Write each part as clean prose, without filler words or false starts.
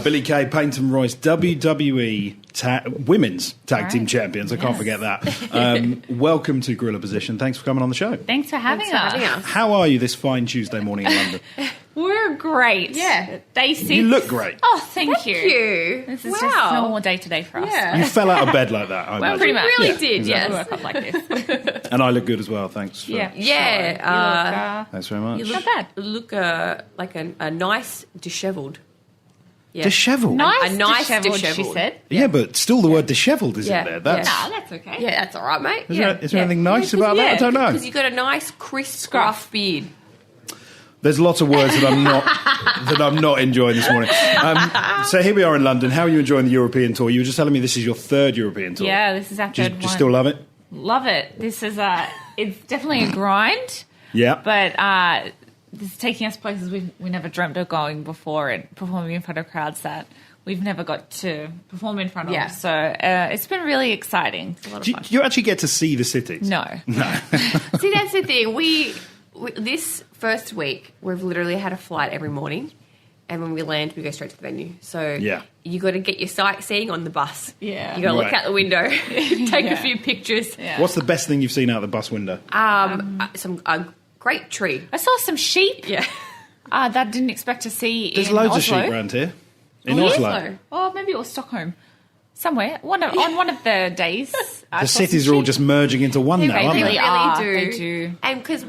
Billie Kay, Peyton, Royce, WWE Women's Tag Team Champions. I can't forget that. Welcome to Gorilla Position. Thanks for coming on the show. Thanks for having us. How are you this fine Tuesday morning in London? We're great. Yeah. Day 6. You look great. Oh, thank you. This This is just a normal day today for us. Yeah. You fell out of bed like that, I imagine. Pretty much. really Yeah, did, exactly. yes. We woke up like this. And I look good as well, thanks. For, Yeah. Yeah. Thanks very much. You look, Not bad. look like a nice dishevelled. Yeah. Dishevelled? Nice, A nice dishevelled, she dishevelled. said. Yeah, but still the word dishevelled is Yeah, in there. That's, yeah. No, that's okay. Yeah, that's all right, mate. Is there anything nice about that? Yeah, I don't know. Because you've got a nice, crisp, scruff beard. There's lots of words that I'm not enjoying this morning. So here we are in London. How are you enjoying the European tour? You were just telling me this is your third European tour. Yeah, this is our Do you, third do you one. still love it? Love it. This is it's definitely a grind, Yeah. but this is taking us places we never dreamt of going before, and performing in front of crowds that we've never got to perform in front Yeah. of. So it's been really exciting. It's a lot of Do fun. you actually get to see the cities? No. See, that's the thing. We this first week, we've literally had a flight every morning. And when we land, we go straight to the venue. So Yeah. you got to get your sightseeing on the bus. Yeah. You got to Right. look out the window, take Yeah. a few pictures. Yeah. What's the best thing you've seen out the bus window? A great tree. I saw some sheep Yeah. that I didn't expect to see There's in loads Oslo. of sheep around here. In Oh, Oslo. Oslo. Or maybe it was Stockholm. Somewhere. On one of the days. I The saw some cities are all sheep. just merging into one now, they aren't really they? are. do. They do. And because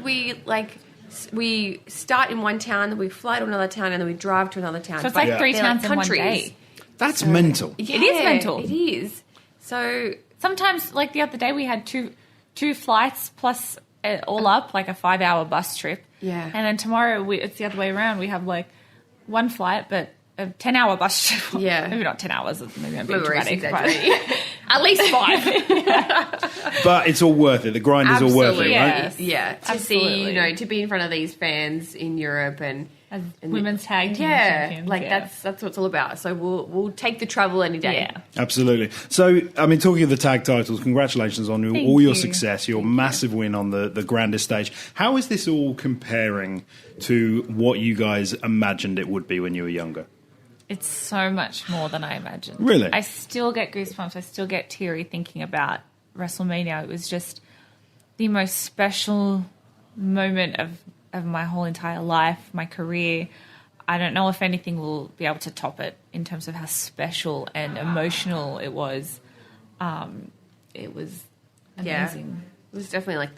we start in one town, then we fly to another town, and then we drive to another town. So it's But like 3 they're towns in one countries. day. That's mental. Yeah, It is mental. It is. So Sometimes, like the other day, we had two flights plus all up, like a 5-hour bus trip. Yeah. And then tomorrow, it's the other way around. We have like one flight, but a 10-hour bus trip. Yeah. Maybe not 10 hours. Maybe I'm being Maurice dramatic. But exaggerating. at least 5. But it's all worth it. The grind is all worth it, Absolutely. right? Yes. Yeah. To see, Absolutely. to be in front of these fans in Europe and As women's tag team yeah, champions. like yeah. that's what it's all about. So we'll take the trouble any day. Yeah. Absolutely. So, I mean, talking of the tag titles, congratulations on Thank all your you. success, your massive win on the grandest stage. How is this all comparing to what you guys imagined it would be when you were younger? It's so much more than I imagined. Really? I still get goosebumps. I still get teary thinking about WrestleMania. It was just the most special moment of my whole entire life, my career. I don't know if anything will be able to top it in terms of how special and emotional it was. It was Yeah. amazing. It was definitely like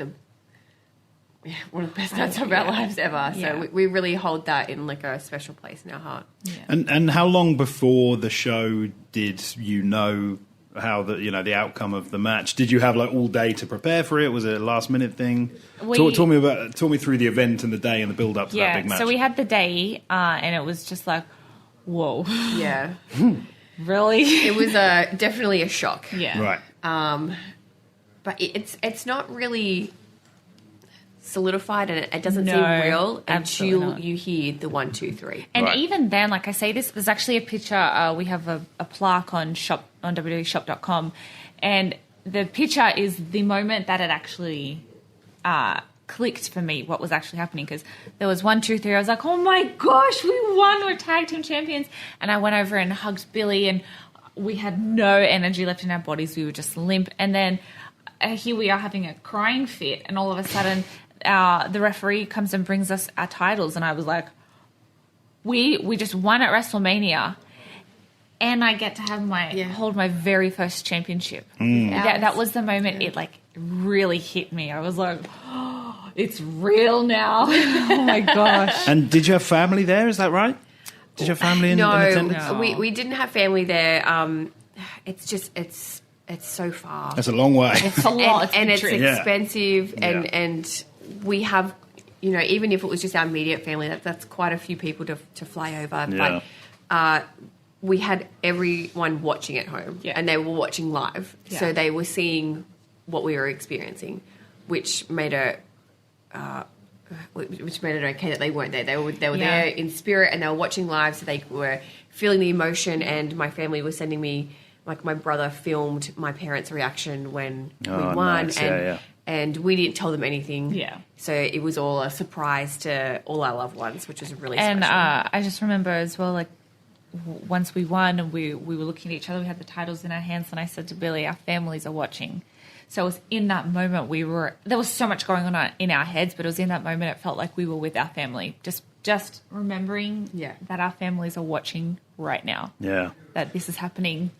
one of the best nights of our lives ever. So Yeah. we really hold that in like a special place in our heart. And how long before the show did you know how the outcome of the match? Did you have like all day to prepare for it? Was it a last minute thing? Talk me through the event and the day and the build up to that big match. So we had the day, and it was just like, whoa, Yeah. really? It was definitely a shock. Yeah. Right. But it's not really solidified and it doesn't No, seem real absolutely until not. you hear the 1, 2, 3. And Right. even then, like I say, there's actually a picture. We have a plaque on www.shop.com, and the picture is the moment that it actually clicked for me what was actually happening, because there was 1, 2, 3. I was like, oh my gosh, we won! We're tag team champions! And I went over and hugged Billie, and we had no energy left in our bodies. We were just limp. And then here we are having a crying fit, and all of a sudden the referee comes and brings us our titles, and I was like, we just won at WrestleMania, and I get to have hold my very first championship. That was the moment it like really hit me. I was like, oh, it's real now. Oh my gosh. And did you have family there? Is that right? Did you have family in attendance? No, we didn't have family there. It's so far. That's a long way. It's a lot. and it's trip. expensive, Yeah. and we have, even if it was just our immediate family, that's quite a few people to fly over. Yeah. But we had everyone watching at home, and they were watching live, so Yeah. they were seeing what we were experiencing, which made it okay that they weren't there. They were there in spirit, and they were watching live, so they were feeling the emotion. And my family was sending me, like, my brother filmed my parents' reaction when we won, nice. and and we didn't tell them anything. Yeah. So it was all a surprise to all our loved ones, which was really And special. I just remember as well, like, once we won and we were looking at each other, we had the titles in our hands, and I said to Billie, our families are watching. So it was in that moment there was so much going on in our heads, but it was in that moment it felt like we were with our family. Just remembering that our families are watching right now. Yeah. That this is happening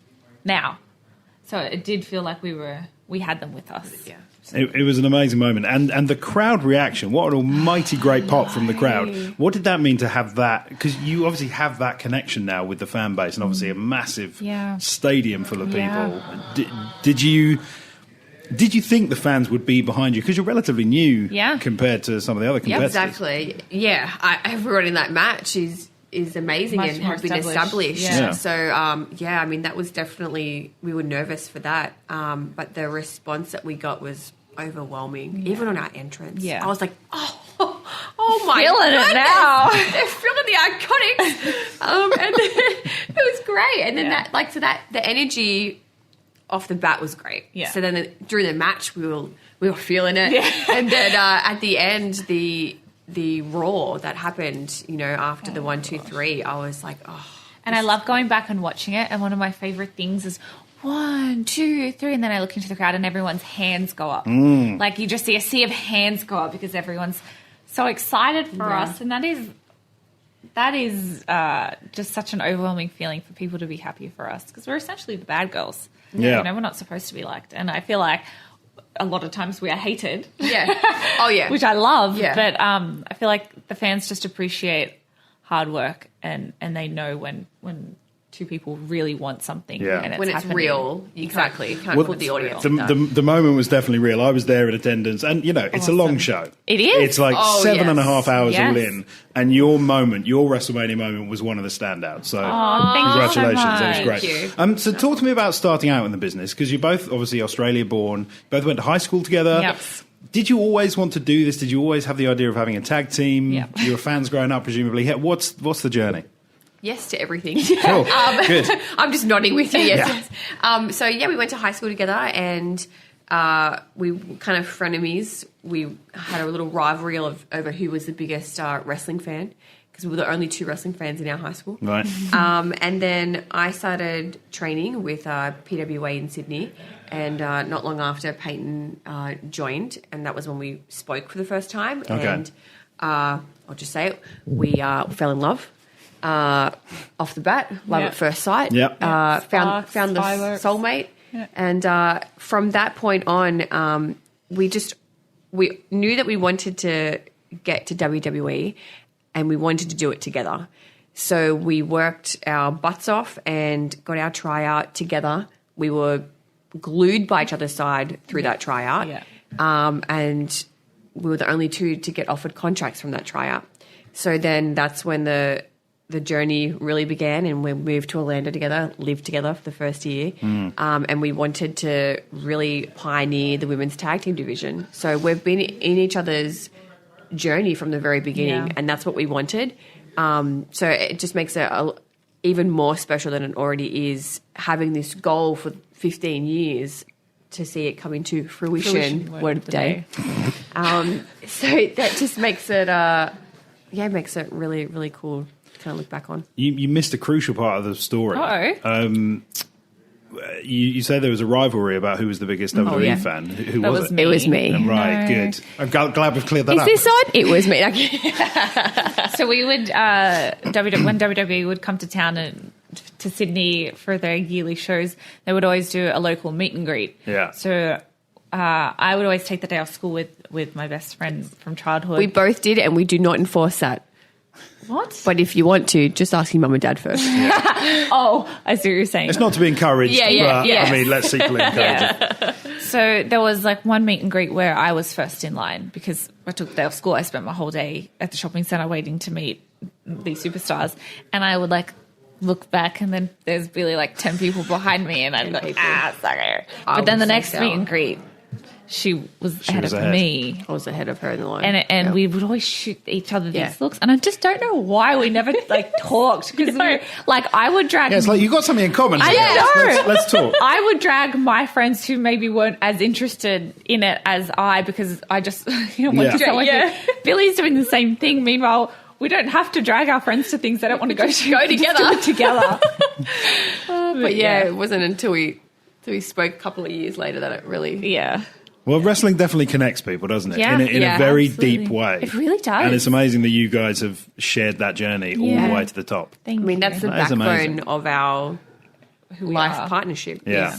now. So it did feel like we had them with us. Yeah. It was an amazing moment. And the crowd reaction, what an almighty great pop from the crowd. What did that mean to have that? Because you obviously have that connection now with the fan base and obviously a massive stadium full of people. Yeah. Did you think the fans would be behind you? Because you're relatively new compared to some of the other competitors. Yeah, exactly. Yeah, everyone in that match is amazing Much and more have been established. Yeah. So, I mean, that was definitely, we were nervous for that. But the response that we got was overwhelming, even on our entrance. Yeah. I was like, oh my feeling goodness. It now. They're feeling the IIconics. And it was great. And then the energy off the bat was great. Yeah. So then during the match, we were feeling it. Yeah. And then at the end, the roar that happened, after the 1, 2, 3, I was like, oh. And I love going back and watching it. And one of my favorite things is 1, 2, 3, and then I look into the crowd and everyone's hands go up. Like you just see a sea of hands go up because everyone's so excited for us, and that is just such an overwhelming feeling for people to be happy for us because we're essentially the bad girls. Yeah, we're not supposed to be liked, and I feel like a lot of times we are hated. Yeah, oh yeah, which I love. Yeah. But I feel like the fans just appreciate hard work, and they know when two people really want something. Yeah. And when it's happening. Real, you can't put the audience. The moment was definitely real. I was there in attendance, and it's a long show. It is. It's like 7.5 hours all in, and your WrestleMania moment was one of the standouts. So congratulations, so it was great. So talk to me about starting out in the business because you're both obviously Australia born, both went to high school together. Yep. Did you always want to do this? Did you always have the idea of having a tag team? Yep. You were fans growing up, presumably. What's the journey? Yes to everything. Cool. Good. I'm just nodding with you. Yes. So we went to high school together, and we kind of frenemies. We had a little rivalry over who was the biggest wrestling fan because we were the only 2 wrestling fans in our high school. Right. And then I started training with PWA in Sydney, and not long after Peyton joined, and that was when we spoke for the first time. Okay. And I'll just say it, we fell in love. Off the bat, love at first sight. Yep. Found the soulmate, and from that point on, we knew that we wanted to get to WWE, and we wanted to do it together. So we worked our butts off and got our tryout together. We were glued by each other's side through that tryout, and we were the only 2 to get offered contracts from that tryout. So then that's when the journey really began, and we moved to Orlando together, lived together for the first year, and we wanted to really pioneer the women's tag team division. So we've been in each other's journey from the very beginning, and that's what we wanted. So it just makes it even more special than it already is, having this goal for 15 years to see it come into fruition word of the day. So that just makes it, makes it really, really cool. Kind of look back on. You missed a crucial part of the story. You say there was a rivalry about who was the biggest WWE fan. Who was it? It was me. Right, good. I'm glad we've cleared that up. Is this on? It was me. So we would, when WWE would come to town and to Sydney for their yearly shows, they would always do a local meet and greet. Yeah. So I would always take the day off school with my best friend from childhood. We both did, and we do not enforce that. What? But if you want to, just ask your mum and dad first. Oh, I see what you're saying. It's not to be encouraged, but I mean, let's secretly encourage it. So there was like one meet and greet where I was first in line because I took the day off school. I spent my whole day at the shopping centre waiting to meet these superstars, and I would like look back, and then there's really like 10 people behind me, and I'd go, sorry. But then the next meet and greet, she was ahead of me. I was ahead of her in the line. And we would always shoot each other these looks. And I just don't know why we never like talked. Because I would drag... Yeah, it's like you got something in common. I know. Let's talk. I would drag my friends who maybe weren't as interested in it as I, because I just wanted to sound like Billie's doing the same thing. Meanwhile, we don't have to drag our friends to things they don't want to go to. Go together. Just do it together. But it wasn't until we spoke a couple of years later that it really... Yeah. Well, wrestling definitely connects people, doesn't it? Yeah. In a very absolutely. deep way. It really does. And it's amazing that you guys have shared that journey all the way to the top. Thank I mean, you. that's the That is amazing. backbone of our life are. partnership. Yeah.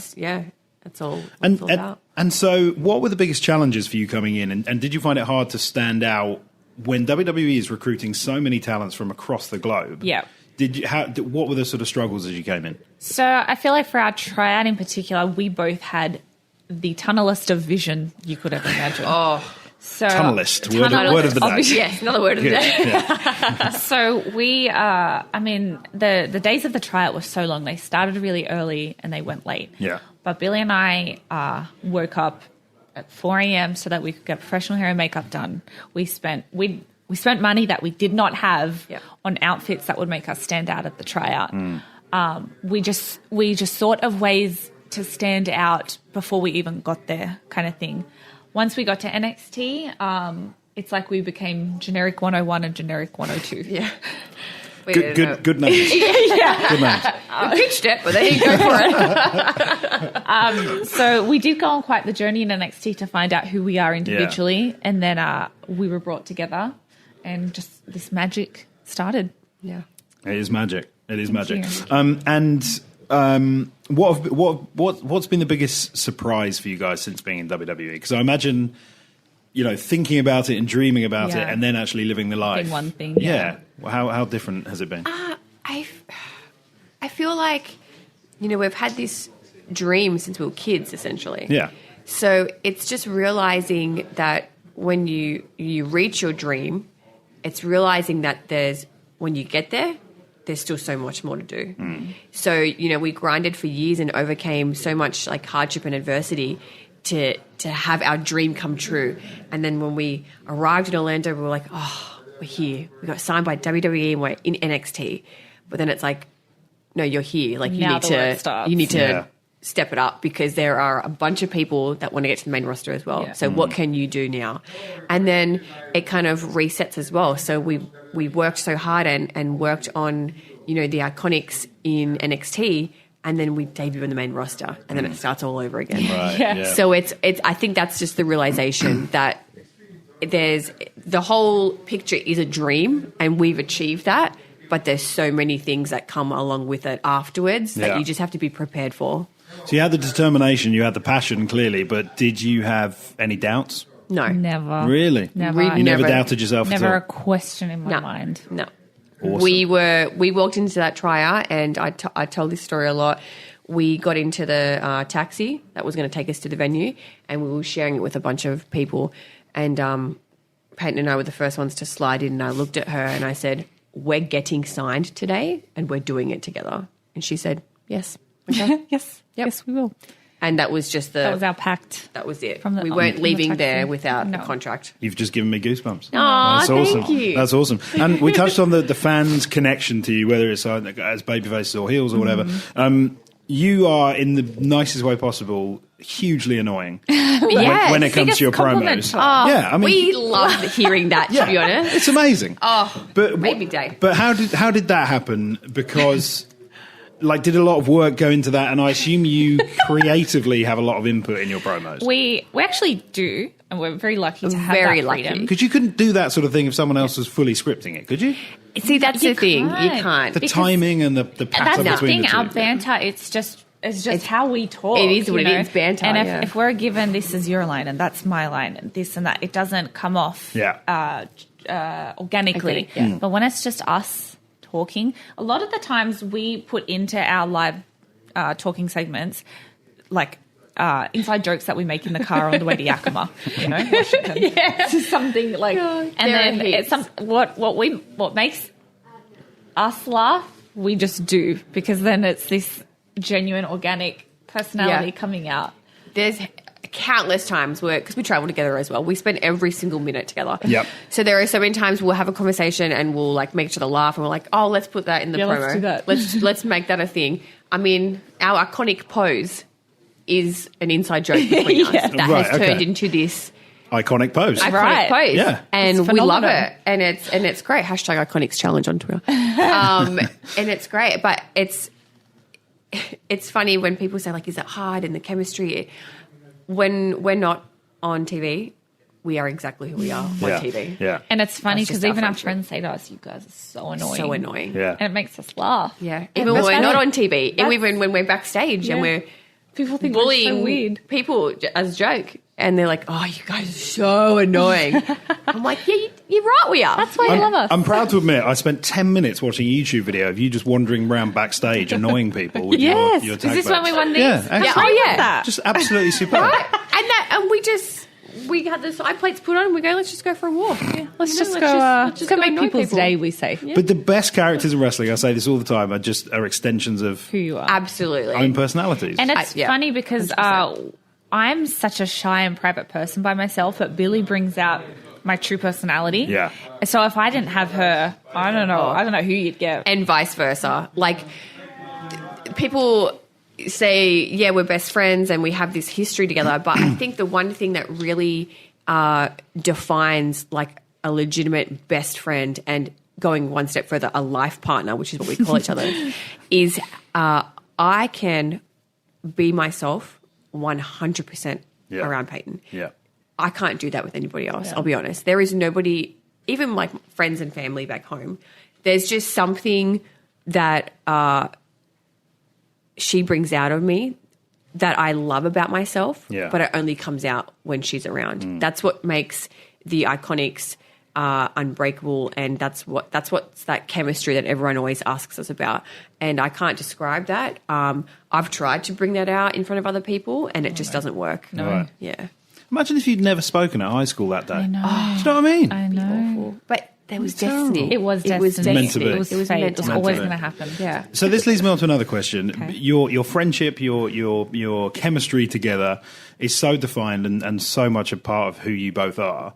That's all it's And, all about. and so what were the biggest challenges for you coming in? And did you find it hard to stand out when WWE is recruiting so many talents from across the globe? Yeah. What were the sort of struggles as you came in? So I feel like for our tryout in particular, we both had the tunnelist of vision you could ever imagine. So Tunnelist, word of the day. Yes, another word of the day. Yeah. So we, the days of the tryout were so long. They started really early and they went late. Yeah. But Billie and I woke up at 4 a.m. so that we could get professional hair and makeup done. We spent money that we did not have on outfits that would make us stand out at the tryout. We just thought of ways to stand out before we even got there, kind of thing. Once we got to NXT, it's like we became generic 101 and generic 102. Yeah. Good names. Yeah. Good names. We pitched it, but they didn't go for it. So we did go on quite the journey in NXT to find out who we are individually, and then we were brought together, and just this magic started. Yeah. It is magic. It is magic. you. What's been the biggest surprise for you guys since being in WWE? Because I imagine, thinking about it and dreaming about it, and then actually living the life. Being one thing. Yeah. Well, how different has it been? I feel like, we've had this dream since we were kids, essentially. Yeah. So it's just realizing that when you reach your dream, it's realizing that when you get there, there's still so much more to do. So, we grinded for years and overcame so much like hardship and adversity to have our dream come true. And then when we arrived in Orlando, we were like, oh, we're here. We got signed by WWE and we're in NXT. But then it's like, no, you're here. Like you need to step it up because there are a bunch of people that want to get to the main roster as well. Yeah. So what can you do now? And then it kind of resets as well. So we worked so hard and worked on, the IIconics in NXT, and then we debut on the main roster, and then it starts all over again. Right. Yeah. So I think that's just the realization that the whole picture is a dream, and we've achieved that, but there's so many things that come along with it afterwards that you just have to be prepared for. So you had the determination, you had the passion, clearly, but did you have any doubts? No. Never. Really? Never. You never Never. doubted yourself Never a at all? question in my No. mind. No. Awesome. We walked into that tryout, and I tell this story a lot. We got into the taxi that was going to take us to the venue, and we were sharing it with a bunch of people. And Peyton and I were the first ones to slide in, and I looked at her and I said, we're getting signed today, and we're doing it together. And she said, yes. Okay. Yes. Yep. Yes, we will. And that was just That was our pact. that was it. From the- we weren't from the leaving taxi. there without No. a contract. You've just given me goosebumps. Aw, That's awesome. thank you. That's awesome. And we touched on the fans' connection to you, whether it's as babyfaces or heels or whatever. You are, in the nicest way possible, hugely annoying when it comes to your Biggest compliment promos. to us. Yeah, I mean, We love hearing that, to be honest. it's amazing. But made me day. But how did that happen? Because did a lot of work go into that? And I assume you creatively have a lot of input in your promos. We actually do, and we're very lucky to have Very that lucky. freedom. Because you couldn't do that sort of thing if someone else was fully scripting it, could you? See, that's the thing. You can't. can't. The Because timing and the pattern That's the between thing. the Our two. banter, it's just how we talk. It is what you it know? is, banter, And yeah. if we're given this is your line and that's my line, and this and that, it doesn't come off organically. Yeah. But when it's just us talking, a lot of the times we put into our live talking segments inside jokes that we make in the car on the way to Yakima, Washington. It's something like, and then it's what makes us laugh, we just do, because then it's this genuine, organic personality coming out. There's countless times where, because we travel together as well, we spend every single minute together. Yep. So there are so many times we'll have a conversation and we'll make each other laugh, and we're like, oh, let's put that in the promo. Let's do that. Let's make that a thing. I mean, our iconic pose is an inside joke between us that Right, has turned okay. into this iconic pose. Iconic pose. Yeah. And we love it. And it's great. Hashtag Iconics Challenge on Twitter. And it's great. But it's funny when people say, like, is it hard and the chemistry? When we're not on TV, we are exactly who we are on TV. Yeah. And it's funny because even our friends say to us, you guys are so annoying. So annoying. Yeah. And it makes us laugh. Yeah. Even when we're not on TV. Even when we're backstage and we're people think bullying we're so weird. people as a joke. And they're like, oh, you guys are so annoying. I'm like, yeah, you're right, we are. That's why you love us. I'm proud to admit I spent 10 minutes watching a YouTube video of you just wandering around backstage annoying people with your Is tag this bags. when we won these? Yeah, excellent. Yeah. Just absolutely superb. Right? And we had the side plates put on and we go, let's just go for a walk. Yeah. Let's just go make people's day, we say. Yeah. But the best characters in wrestling, I say this all the time, are extensions of Who you are. Absolutely. own personalities. And it's funny because I'm such a shy and private person by myself, but Billie brings out my true personality. Yeah. So if I didn't have her, I don't know who you'd get. And vice versa. Like, people say, yeah, we're best friends and we have this history together, but I think the one thing that really defines, like, a legitimate best friend and going one step further, a life partner, which is what we call each other, is I can be myself 100% around Peyton. Yeah. I can't do that with anybody else, I'll be honest. There is nobody, even like friends and family back home, there's just something that she brings out of me that I love about myself, but it only comes out when she's around. That's what makes the IIconics unbreakable, and that's what's that chemistry that everyone always asks us about. And I can't describe that. I've tried to bring that out in front of other people, and it just doesn't work. No. Right. Yeah. Imagine if you'd never spoken at high school that day. I know. Do you know what I mean? I know. But there was destiny. It was destiny. Meant to be. It was fate. It was always going to happen. happen. Yeah. So this leads me on to another question. Okay. Your friendship, your chemistry together is so defined and so much a part of who you both are.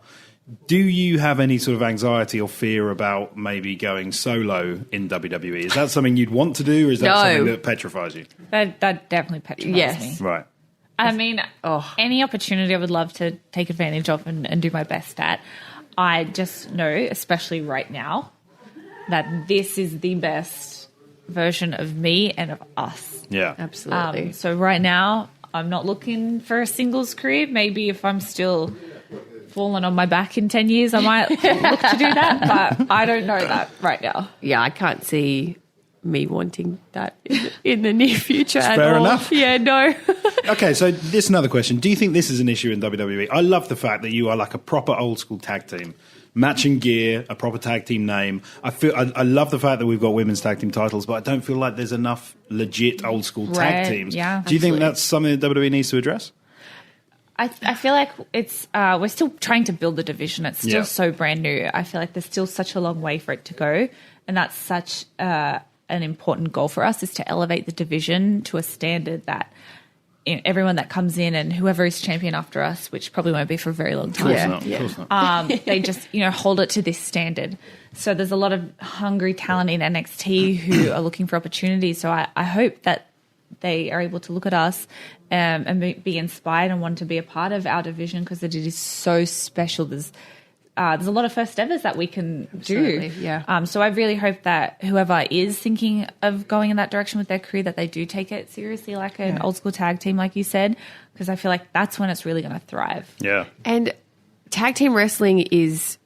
Do you have any sort of anxiety or fear about maybe going solo in WWE? Is that something you'd want to do, or is that something that petrifies you? That definitely petrifies me. Right. I mean, any opportunity I would love to take advantage of and do my best at. I just know, especially right now, that this is the best version of me and of us. Yeah. Absolutely. So right now, I'm not looking for a singles career. Maybe if I'm still falling on my back in 10 years, I might look to do that. But I don't know that right now. Yeah, I can't see me wanting that in the near future at Fair all. enough. Yeah, no. Okay, so this is another question. Do you think this is an issue in WWE? I love the fact that you are like a proper old school tag team. Matching gear, a proper tag team name. I love the fact that we've got women's tag team titles, but I don't feel like there's enough legit old school tag teams. Yeah, do you think that's something that WWE needs to address? I feel like it's we're still trying to build the division. It's still so brand new. I feel like there's still such a long way for it to go, and that's such an important goal for us, is to elevate the division to a standard that everyone that comes in and whoever is champion after us, which probably won't be for a very long time, Of course not. they just hold it to this standard. So there's a lot of hungry talent in NXT who are looking for opportunities. So I hope that they are able to look at us and be inspired and want to be a part of our division, because it is so special. There's a lot of first evers that we can do. Yeah. So I really hope that whoever is thinking of going in that direction with their career, that they do take it seriously, like an old school tag team, like you said, because I feel like that's when it's really going to thrive. Yeah. And tag team wrestling is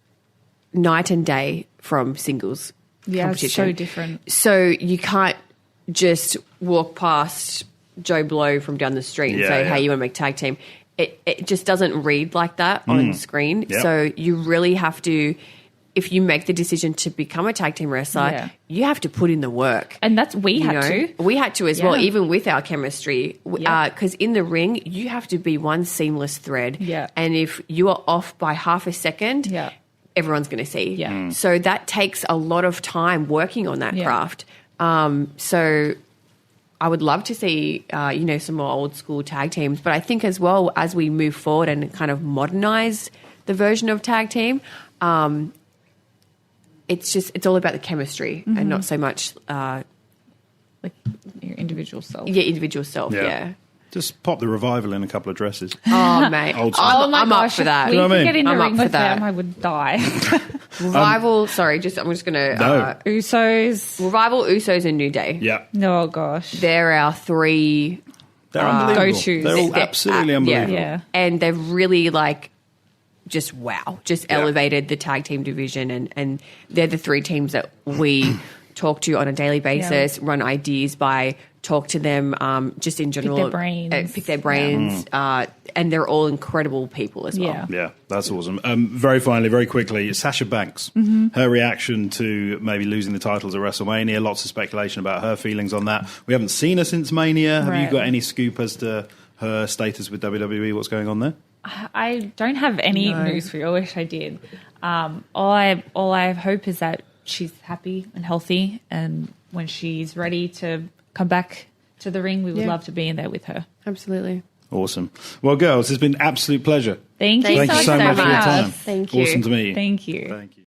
night and day from singles competition. It's so different. So you can't just walk past Joe Blow from down the street and say, hey, you want to make tag team? It just doesn't read like that on screen. Yep. So you really have to, if you make the decision to become a tag team wrestler, you have to put in the work. And we had to. We had to as well, even with our chemistry. Because in the ring, you have to be one seamless thread. Yeah. And if you are off by half a second, everyone's going to see. Yeah. So that takes a lot of time working on that craft. So I would love to see, some more old school tag teams. But I think as well, as we move forward and kind of modernize the version of tag team, it's all about the chemistry and not so much like your individual self. individual self. Yeah. Just pop the Revival in a couple of dresses. Oh, mate. I'm up for that. If we could get in the I'm ring up for with that. them, I would die. Revival, I'm just going to... No. Usos. Revival, Usos, and New Day. Yeah. Oh, gosh. They're our three... They're unbelievable. go-tos. They're all absolutely unbelievable. Yeah. And they've really, just elevated the tag team division. And they're the three teams that we talk to on a daily basis, run ideas by, talk to them just in general. Pick their brains. And they're all incredible people as well. Yeah, that's awesome. Very finally, very quickly, Sasha Banks, her reaction to maybe losing the titles at WrestleMania, lots of speculation about her feelings on that. We haven't seen her since Mania. Have you got any scoop as to her status with WWE? What's going on there? I don't have any news for you. I wish I did. All I hope is that she's happy and healthy, and when she's ready to come back to the ring, we would love to be in there with her. Absolutely. Awesome. Well, girls, it's been an absolute pleasure. Thank you so much for your time. Thank you. Awesome to meet you. Thank you. Thank you.